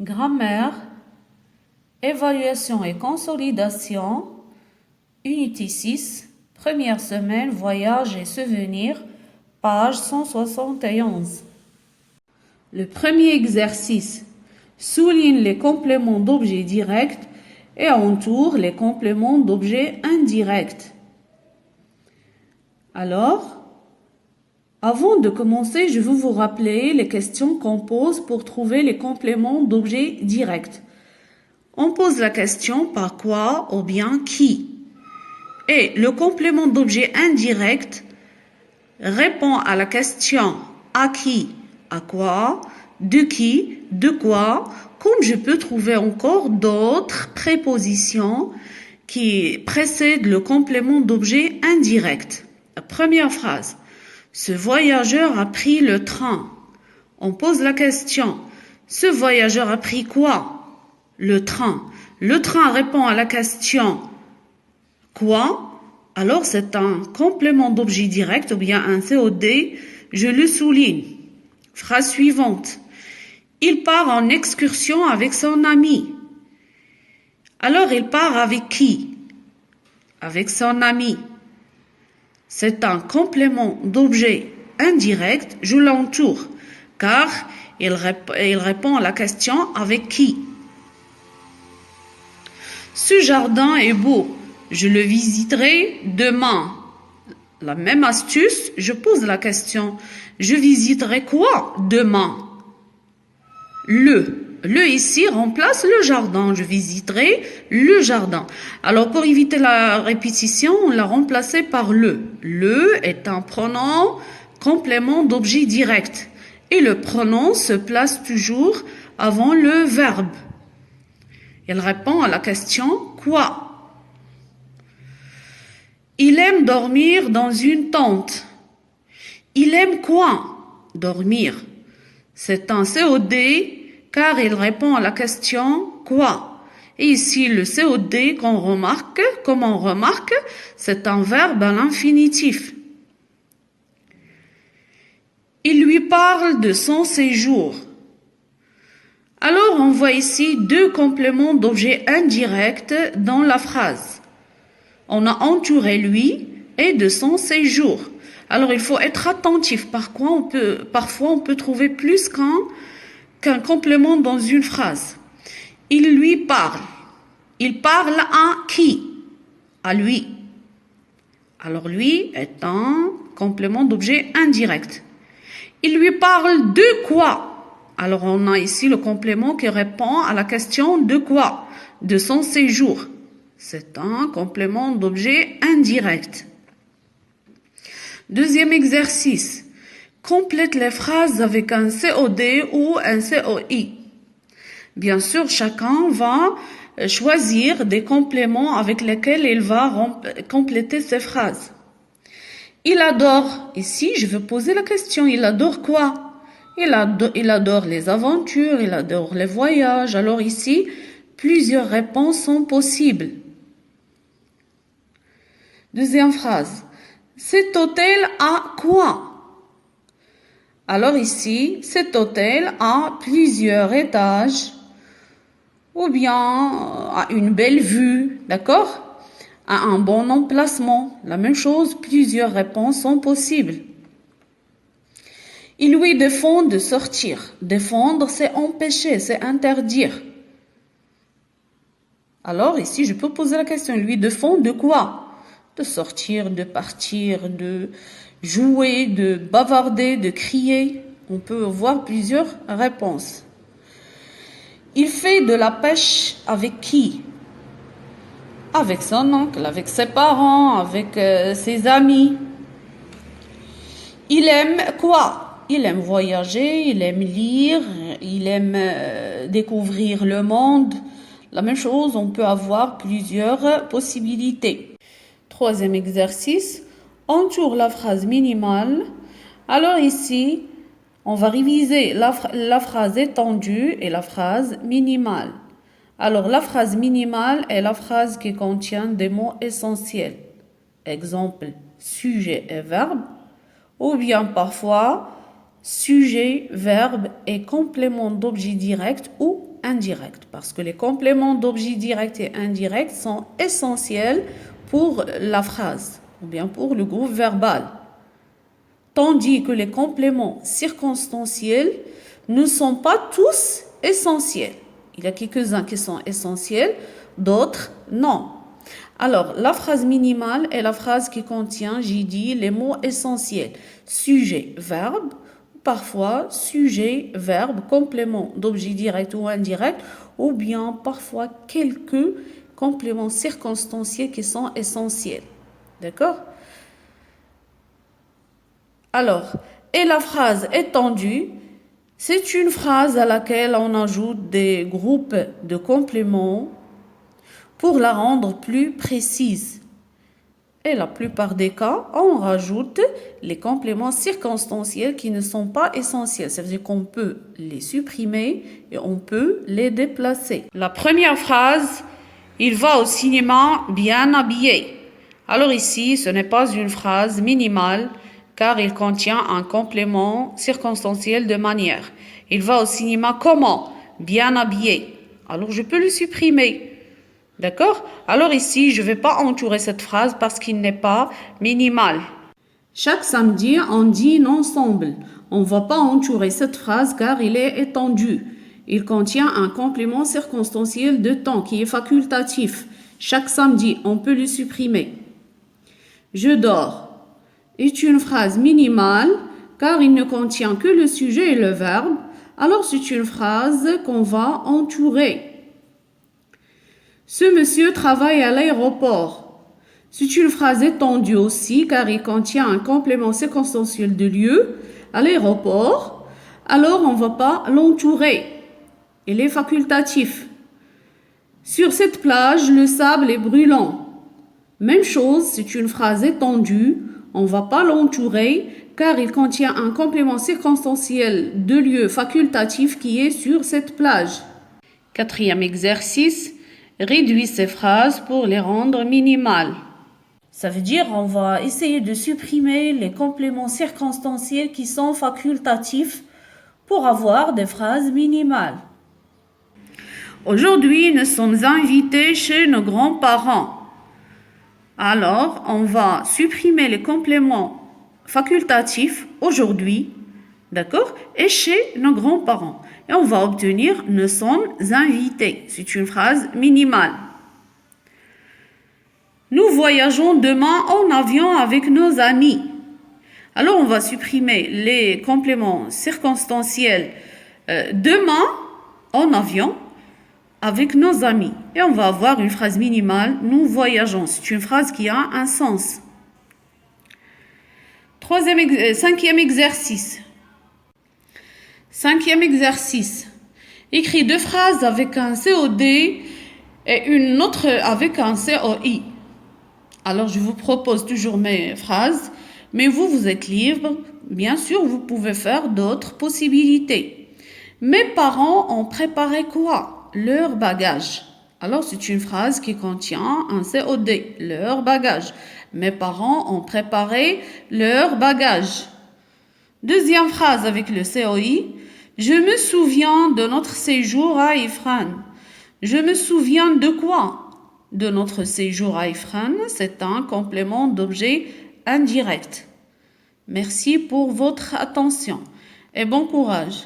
Grammaire, évaluation et consolidation, unité 6, première semaine, voyage et souvenirs, page 171. Le premier exercice souligne les compléments d'objets directs et entoure les compléments d'objets indirects. Alors, avant de commencer, je veux vous rappeler les questions qu'on pose pour trouver les compléments d'objets directs. On pose la question par quoi ou bien qui. Et le complément d'objet indirect répond à la question à qui, à quoi, de quoi, comme je peux trouver encore d'autres prépositions qui précèdent le complément d'objet indirect. La première phrase. Ce voyageur a pris le train. On pose la question. Ce voyageur a pris quoi? Le train. Le train répond à la question quoi? Alors c'est un complément d'objet direct ou bien un COD. Je le souligne. Phrase suivante. Il part en excursion avec son ami. Alors il part avec qui? Avec son ami. C'est un complément d'objet indirect, je l'entoure, car il répond à la question avec qui. Ce jardin est beau, je le visiterai demain. La même astuce, je pose la question, je visiterai quoi demain? Le ici remplace le jardin. Je visiterai le jardin. Alors, pour éviter la répétition, on l'a remplacé par le. Le est un pronom complément d'objet direct. Et le pronom se place toujours avant le verbe. Il répond à la question quoi? Il aime dormir dans une tente. Il aime quoi? Dormir. C'est un COD car il répond à la question quoi. Et ici, le COD comme on remarque, c'est un verbe à l'infinitif. Il lui parle de son séjour. Alors, on voit ici deux compléments d'objet indirects dans la phrase. On a entouré lui et de son séjour. Alors, il faut être attentif. Parfois, on peut trouver plus qu'un complément dans une phrase. Il lui parle. Il parle à qui? À lui. Alors lui est un complément d'objet indirect. Il lui parle de quoi? Alors on a ici le complément qui répond à la question de quoi? De son séjour. C'est un complément d'objet indirect. Deuxième exercice. Complète les phrases avec un COD ou un COI. Bien sûr, chacun va choisir des compléments avec lesquels il va compléter ses phrases. Il adore. Ici, je veux poser la question. Il adore quoi? Il adore les aventures, il adore les voyages. Alors ici, plusieurs réponses sont possibles. Deuxième phrase. Cet hôtel a quoi? Alors ici, cet hôtel a plusieurs étages ou bien a une belle vue, d'accord? A un bon emplacement. La même chose, plusieurs réponses sont possibles. Il lui défend de sortir. Défendre, c'est empêcher, c'est interdire. Alors ici, je peux poser la question, il lui défend de quoi? De sortir, de partir, de jouer, de bavarder, de crier. On peut voir plusieurs réponses. Il fait de la pêche avec qui? Avec son oncle, avec ses parents, avec ses amis. Il aime quoi? Il aime voyager, il aime lire, il aime découvrir le monde. La même chose, on peut avoir plusieurs possibilités. Troisième exercice, entoure la phrase minimale. Alors ici, on va réviser la phrase étendue et la phrase minimale. Alors, la phrase minimale est la phrase qui contient des mots essentiels. Exemple, sujet et verbe. Ou bien parfois, sujet, verbe et complément d'objet direct ou indirect. Parce que les compléments d'objet direct et indirect sont essentiels pour la phrase ou bien pour le groupe verbal. Tandis que les compléments circonstanciels ne sont pas tous essentiels. Il y a quelques-uns qui sont essentiels, d'autres non. Alors, la phrase minimale est la phrase qui contient, j'ai dit, les mots essentiels. Sujet, verbe, parfois sujet, verbe, complément d'objet direct ou indirect, ou bien parfois quelques compléments circonstanciels qui sont essentiels. D'accord? Alors, et la phrase étendue, c'est une phrase à laquelle on ajoute des groupes de compléments pour la rendre plus précise. Et la plupart des cas, on rajoute les compléments circonstanciels qui ne sont pas essentiels. Ça veut dire qu'on peut les supprimer et on peut les déplacer. La première phrase, il va au cinéma bien habillé. Alors ici, ce n'est pas une phrase minimale car il contient un complément circonstanciel de manière. Il va au cinéma comment? Bien habillé. Alors je peux le supprimer. D'accord? Alors ici, je ne vais pas entourer cette phrase parce qu'il n'est pas minimal. Chaque samedi, on dîne ensemble. On ne va pas entourer cette phrase car il est étendu. Il contient un complément circonstanciel de temps qui est facultatif. Chaque samedi, on peut le supprimer. Je dors est une phrase minimale car il ne contient que le sujet et le verbe. Alors c'est une phrase qu'on va entourer. Ce monsieur travaille à l'aéroport. C'est une phrase étendue aussi car il contient un complément circonstanciel de lieu à l'aéroport. Alors on ne va pas l'entourer. Il est facultatif. Sur cette plage, le sable est brûlant. Même chose, c'est une phrase étendue. On ne va pas l'entourer car il contient un complément circonstanciel de lieu facultatif qui est sur cette plage. Quatrième exercice. Réduis ces phrases pour les rendre minimales. Ça veut dire on va essayer de supprimer les compléments circonstanciels qui sont facultatifs pour avoir des phrases minimales. Aujourd'hui, nous sommes invités chez nos grands-parents. Alors, on va supprimer les compléments facultatifs aujourd'hui, d'accord, et chez nos grands-parents. Et on va obtenir « nous sommes invités ». C'est une phrase minimale. Nous voyageons demain en avion avec nos amis. Alors, on va supprimer les compléments circonstanciels demain en avion avec nos amis. Et on va avoir une phrase minimale « nous voyageons ». C'est une phrase qui a un sens. Cinquième exercice. Cinquième exercice. Écris deux phrases avec un COD et une autre avec un COI. Alors, je vous propose toujours mes phrases, mais vous êtes libre. Bien sûr, vous pouvez faire d'autres possibilités. Mes parents ont préparé quoi? Leur bagage. Alors, c'est une phrase qui contient un COD, leur bagage. Mes parents ont préparé leur bagage. Deuxième phrase avec le COI. Je me souviens de notre séjour à Ifrane. Je me souviens de quoi? De notre séjour à Ifrane, c'est un complément d'objet indirect. Merci pour votre attention et bon courage.